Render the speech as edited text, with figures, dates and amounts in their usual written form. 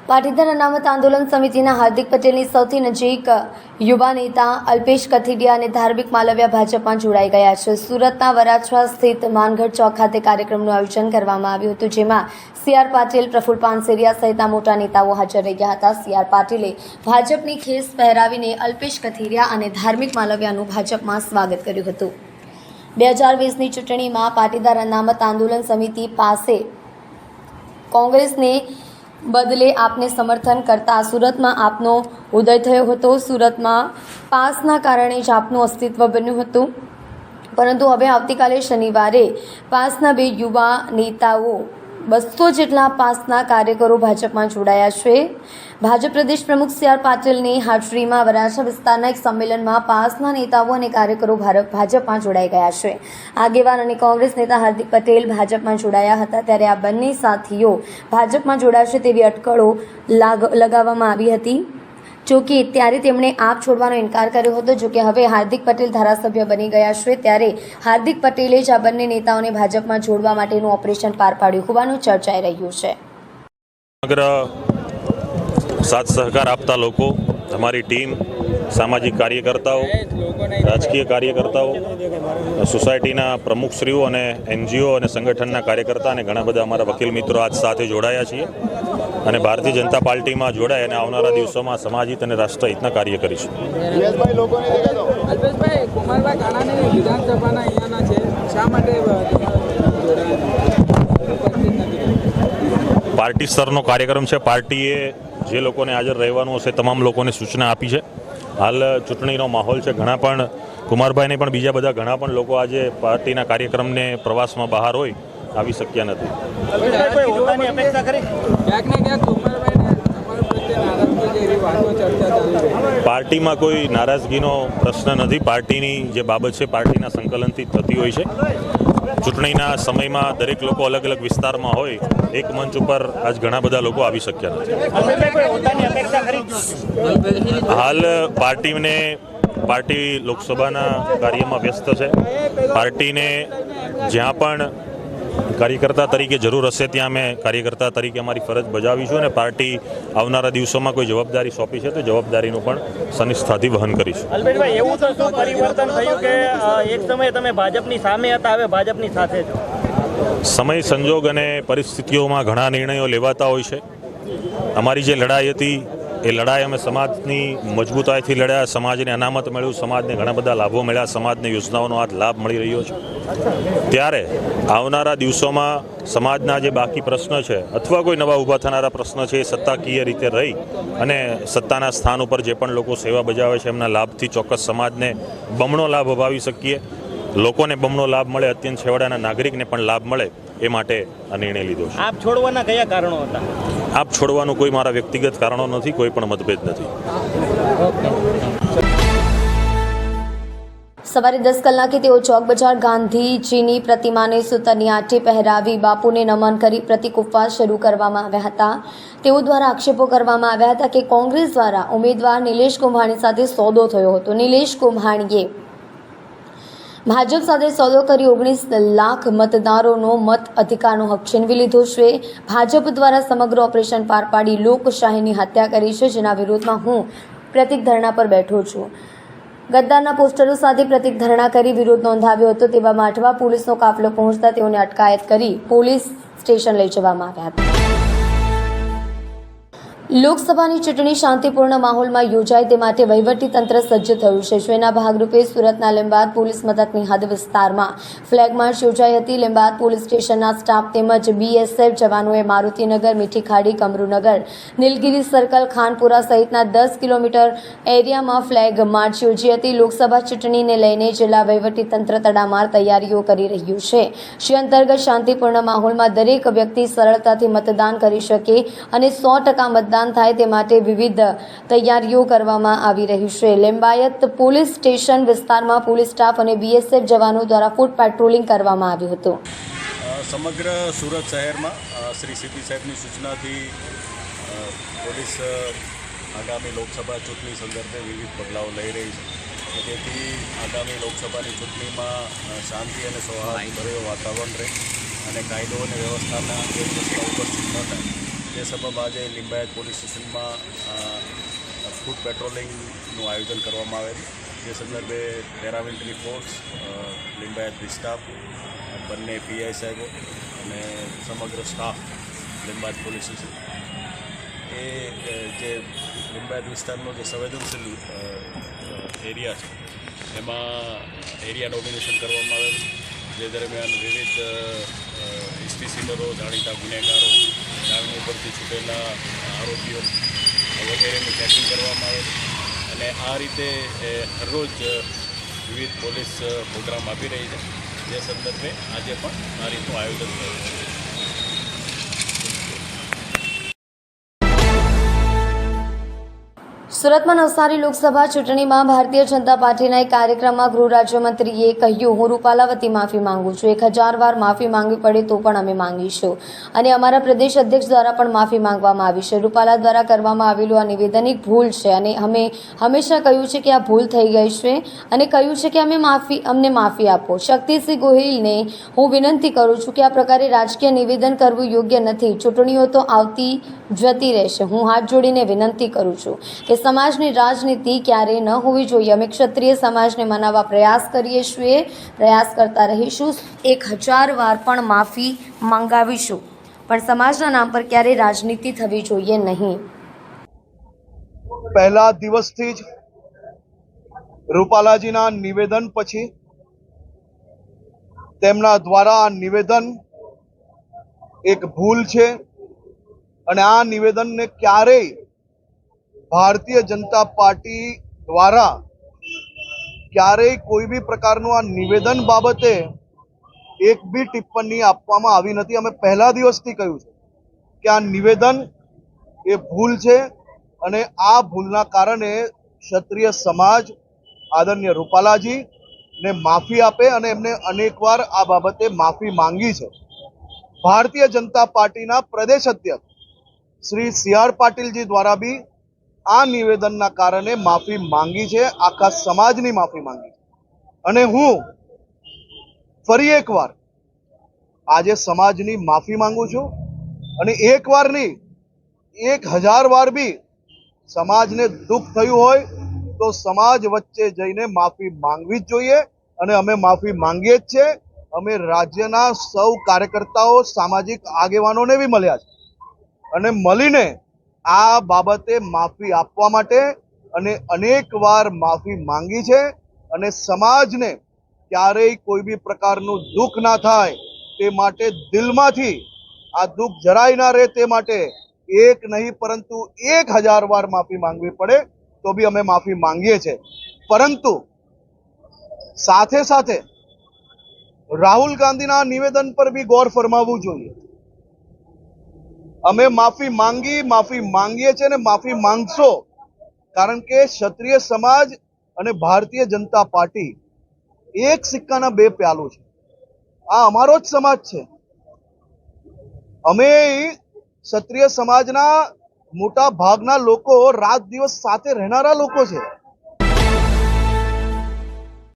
પાટીદાર અનામત આંદોલન સમિતિના હાર્દિક પટેલની સૌથી નજીક યુવા નેતા અલ્પેશ કથિરિયા અને ધાર્મિક માલવ્યા ભાજપમાં જોડાઈ ગયા છે। સુરતના વરાછા સ્થિત માનગઢ ચોક ખાતે કાર્યક્રમનું આયોજન કરવામાં આવ્યું હતું, જેમાં સી.આર. પાટીલ, પ્રફુલ્લ પાનસેરિયા સહિતના મોટા નેતાઓ હાજર રહ્યા હતા। સી.આર. પાટીલે ભાજપની ખેસ પહેરાવીને અલ્પેશ કથિરિયા અને ધાર્મિક માલવ્યાનું ભાજપમાં સ્વાગત કર્યું હતું। 2020ની ચૂંટણીમાં પાટીદાર અનામત આંદોલન સમિતિ પાસે કોંગ્રેસને બદલે આપને સમર્થન કરતા સુરતમાં આપનો ઉદય થયો હતો। સુરતમાં પાસના કારણે જ આપનું અસ્તિત્વ બન્યું હતું, પરંતુ હવે આવતીકાલે શનિવારે પાસના બે યુવા નેતાઓ 200 જેટલા પાસના કાર્યકરો ભાજપમાં જોડાયા છે। ભાજપ પ્રદેશ પ્રમુખ સી.આર. પાટીલની હાજરીમાં વરાછા વિસ્તારના એક સંમેલનમાં પાસના નેતાઓ અને કાર્યકરો ભાજપમાં જોડાઈ ગયા છે। આગેવાન અને કોંગ્રેસ નેતા હાર્દિક પટેલ ભાજપમાં જોડાયા હતા, ત્યારે આ બંને સાથીઓ ભાજપમાં જોડાશે તેવી અટકળો લગાવવામાં આવી હતી। જોકે ત્યારે તેમણે આપ છોડવાનો ઇનકાર કર્યો હતો। જોકે હવે હાર્દિક પટેલ ધારાસભ્ય બની ગયા છે, ત્યારે હાર્દિક પટેલે જ આ બંને નેતાઓને ભાજપમાં જોડવા માટેનું ઓપરેશન પાર પાડ્યું હોવાનું ચર્ચાઈ રહ્યું છે। સમગ્ર સાથ સહકાર આપતા લોકો, અમારી ટીમ, સામાજિક કાર્યકર્તાઓ, રાજકીય કાર્યકર્તાઓ, સોસાયટીના પ્રમુખશ્રીઓ અને એનજીઓ અને સંગઠનના કાર્યકર્તા અને ઘણા બધા અમારા વકીલ મિત્રો આજ સાથે જોડાયા છીએ અને ભારતીય જનતા પાર્ટીમાં જોડાય અને આવનારા દિવસોમાં સમાજહિત અને રાષ્ટ્રહિતના કાર્ય કરીશું। પાર્ટી સ્તરનો કાર્યક્રમ છે। પાર્ટીએ જે લોકોને હાજર રહેવાનું હશે તમામ લોકોને સૂચના આપી છે। હાલ ચૂંટણીનો માહોલ છે, ઘણા પણ કુમારભાઈને પણ બીજા બધા ઘણા પણ લોકો આજે પાર્ટીના કાર્યક્રમને પ્રવાસમાં બહાર હોય આવી શક્યા નથી। પાર્ટીમાં કોઈ નારાજગીનો પ્રશ્ન નથી। પાર્ટીની જે બાબત છે પાર્ટીના સંકલનથી થતી હોય છે। ચૂંટણીના સમયમાં દરેક લોકો અલગ અલગ વિસ્તારમાં હોય, એક મંચ ઉપર આજ ઘણા બધા લોકો આવી શક્યા નથી। હાલ પાર્ટી લોકસભાના કાર્યમાં વ્યસ્ત છે। પાર્ટીને જ્યાં પણ કાર્યકર્તા તરીકે જરૂર હશે ત્યાં અમે કાર્યકર્તા તરીકે અમારી ફરજ બજાવીશું અને પાર્ટી આવનારા દિવસોમાં કોઈ જવાબદારી સોંપી છે તો જવાબદારીનું પણ સનિષ્ઠાથી વહન કરીશું। અલ્પેશભાઈ, એવું તો શું પરિવર્તન થયું કે એક સમયે તમે ભાજપની સામે હતા, હવે ભાજપની સાથે છો? સમય, સંજોગ અને પરિસ્થિતિઓમાં ઘણા નિર્ણયો લેવાતા હોય છે। અમારી જે લડાઈ હતી એ લડાઈ અમે સમાજની મજબૂતાઈથી લડ્યા। સમાજને અનામત મળ્યું, સમાજને ઘણા બધા લાભો મળ્યા, સમાજને યોજનાઓનો આજ લાભ મળી રહ્યો છે। ત્યારે આવનારા દિવસોમાં સમાજના જે બાકી પ્રશ્ન છે અથવા કોઈ નવા ઊભા થનારા પ્રશ્ન છે એ સત્તાકીય રીતે રહી અને સત્તાના સ્થાન ઉપર જે પણ લોકો સેવા બજાવે છે એમના લાભથી ચોક્કસ સમાજને બમણો લાભ અપાવી શકીએ, લોકોને બમણો લાભ મળે, અત્યંત છેવાડાના નાગરિકને પણ લાભ મળે, એ માટે આ નિર્ણય લીધો છે। આપ છોડવાના કયા કારણો હતા? આપ છોડવાનું કોઈ મારા વ્યક્તિગત કારણો નથી, કોઈ પણ મતભેદ નથી। સવારે 10 કલાકે તેઓ ચોક બજાર ગાંધીજીની પ્રતિમાને સૂતરની આંટી પહેરાવી બાપુને નમન કરી પ્રતિક ઉપવાસ શરૂ કરવામાં આવ્યા હતા। તેઓ દ્વારા આક્ષેપો કરવામાં આવ્યા હતા કે કોંગ્રેસ દ્વારા ઉમેદવાર નિલેશ કુંભાણી સાથે સોદો થયો હતો। નિલેશ કુંભાણીએ ભાજપ સાથે સોદો કરી 19 લાખ મતદારોનો મત અધિકારનો હક છીનવી લીધો છે। ભાજપ દ્વારા સમગ્ર ઓપરેશન પાર પાડી લોકશાહીની હત્યા કરી છે, જેના વિરોધમાં હું પ્રતિક ધરણા પર બેઠો છું। ગદ્દારના પોસ્ટરો સાથે પ્રતિક ધરણા કરી વિરોધ નોંધાવ્યો હતો। તેવામાં અઠવા પોલીસનો કાફલો પહોંચતા તેઓને અટકાયત કરી પોલીસ સ્ટેશન લઈ જવામાં આવ્યા હતા। લોકસભાની ચૂંટણી શાંતિપૂર્ણ માહોલમાં યોજાય તે માટે વહીવટીતંત્ર સજ્જ થયું છે। જેના ભાગરૂપે સુરતના લીંબાદ પોલીસ મથકની હદ વિસ્તારમાં ફ્લેગ માર્ચ યોજાઈ હતી। લીંબાદ પોલીસ સ્ટેશનના સ્ટાફ તેમજ BSF જવાનોએ મારુતિનગર, મીઠીખાડી, કમરુનગર, નીલગિરી સર્કલ, ખાનપુરા સહિતના 10 કિલોમીટર એરિયામાં ફ્લેગ માર્ચ યોજી હતી। લોકસભા ચૂંટણીને લઈને જિલ્લા વહીવટીતંત્ર તડામાર તૈયારીઓ કરી રહ્યું છે, જે અંતર્ગત શાંતિપૂર્ણ માહોલમાં દરેક વ્યક્તિ સરળતાથી મતદાન કરી શકે અને 100% મતદાન થાય તે માટે વિવિધ તૈયારીઓ કરવામાં આવી રહી છે। લિંબાયત પોલીસ સ્ટેશન વિસ્તારમાં પોલીસ સ્ટાફ અને BSF જવાનો દ્વારા ફૂટ પેટ્રોલિંગ કરવામાં આવ્યું હતું। સમગ્ર સુરત શહેરમાં શ્રી સીપી સાહેબની સૂચનાથી પોલીસ આગામી લોકસભા ચૂંટણી સંદર્ભે વિવિધ પગલાઓ લઈ રહી છે, જેથી આગામી લોકસભાની ચૂંટણીમાં શાંતિ અને સૌહાર્દભર્યું વાતાવરણ રહે અને કાયદો અને વ્યવસ્થાના ગેરરસ્તા ઉપસ્થિત ન થાય તે સબબ આજે લિંબાયત પોલીસ સ્ટેશનમાં ફૂડ પેટ્રોલિંગનું આયોજન કરવામાં આવેલું. જે સંદર્ભે પેરામિલિટરી ફોર્સ, લિંબાયત વિસ્તાફ, બંને પીઆઈ સાહેબો અને સમગ્ર સ્ટાફ લિંબાયત પોલીસ સ્ટેશન એ જે લિંબાયત વિસ્તારનો જે સંવેદનશીલ એરિયા છે એમાં એરિયા ડોમિનેશન કરવામાં આવેલું. જે દરમિયાન વિવિધ હિસ્ટ્રી સીટરો, જાણીતા ગુનેગારો, જામીન ઉપરથી છૂટેલા આરોપીઓ વગેરેની ચેકિંગ કરવામાં આવેલું. અને આ રીતે હરરોજ વિવિધ પોલીસ પ્રોગ્રામ આપી રહી છે. જે સંદર્ભે આજે પણ આ રીતનું આયોજન થયું છે. સુરતમાં નવસારી લોકસભા ચૂંટણીમાં ભારતીય જનતા પાર્ટીના એક કાર્યક્રમમાં ગૃહ રાજ્યમંત્રીએ કહ્યું, હું રૂપાલા વતી માફી માંગુ છું. 1000 વાર માફી માંગવી પડે તો પણ અમે માંગીશું. અને અમારા પ્રદેશ અધ્યક્ષ દ્વારા પણ માફી માંગવામાં આવી છે. રૂપાલા દ્વારા કરવામાં આવેલું આ નિવેદન એક ભૂલ છે અને અમે હંમેશા કહ્યું છે કે આ ભૂલ થઈ ગઈ છે અને કહ્યું છે કે અમને માફી આપો. શક્તિસિંહ ગોહિલને હું વિનંતી કરું છું કે આ પ્રકારે રાજકીય નિવેદન કરવું યોગ્ય નથી. ચૂંટણીઓ તો આવતી જતી રહેશે. હું હાથ જોડીને વિનંતી કરું છું કે સમાજની રાજનીતિ ક્યારેય ન હોવી જોઈએ. અમે ક્ષત્રિય સમાજને મનાવવા પ્રયાસ કરીએ છીએ, પ્રયાસ કરતા રહીશું. 1000 વાર પણ માફી મંગાવીશું, પણ સમાજના નામ પર ક્યારેય રાજનીતિ થવી જોઈએ નહીં. પહેલા દિવસથી જ રૂપાલાજીના નિવેદન પછી તેમના દ્વારા આ નિવેદન એક ભૂલ છે અને આ નિવેદનને ક્યારેય ભારતીય જનતા પાર્ટી દ્વારા ક્યારેય કોઈ બી પ્રકારનું આ નિવેદન બાબતે એક બી ટિપ્પણી આપવામાં આવી નથી. અમે પહેલા દિવસથી કહ્યું છે કે આ નિવેદન એ ભૂલ છે અને આ ભૂલના કારણે ક્ષત્રિય સમાજ આદરણીય રૂપાલાજી ને માફી આપે અને એમને અનેકવાર આ બાબતે માફી માંગી છે. ભારતીય જનતા પાર્ટીના પ્રદેશ અધ્યક્ષ શ્રી સી.આર. પાટીલજી દ્વારા બી આ નિવેદનના કારણે માફી માંગી છે, આખા સમાજની માફી માંગી છે. અને હું ફરી એકવાર આજે સમાજની માફી માંગુ છું અને એક વાર નહીં 1000 વાર બી સમાજને દુઃખ થયું હોય તો સમાજ વચ્ચે જઈને માફી માંગવી જ જોઈએ અને અમે માફી માંગીએ જ છે. અમે રાજ્યના સૌ કાર્યકર્તાઓ, સામાજિક આગેવાનોને બી મળ્યા છે અને મળીને આ બાબતે માફી આપવા માટે અને અનેક વાર માફી માંગી છે અને સમાજને ક્યારેય કોઈ બી પ્રકારનું દુઃખ ના થાય તે માટે દિલમાંથી આ દુઃખ જરાય ના રહે તે માટે એક નહીં પરંતુ 1000 વાર માફી માંગવી પડે તો બી અમે માફી માંગીએ છીએ. પરંતુ સાથે સાથે રાહુલ ગાંધીના નિવેદન પર બી ગૌર ફરમાવવું જોઈએ. અમે માફી માંગીએ છીએ અને માફી માંગશો, કારણ કે ક્ષત્રિય સમાજ અને ભારતીય જનતા પાર્ટી એક સિક્કાના બે પહેલું છે. આ અમારો જ સમાજ છે. અમે ક્ષત્રિય સમાજના મોટા ભાગના લોકો રાત દિવસ સાથે રહેનારા લોકો છે.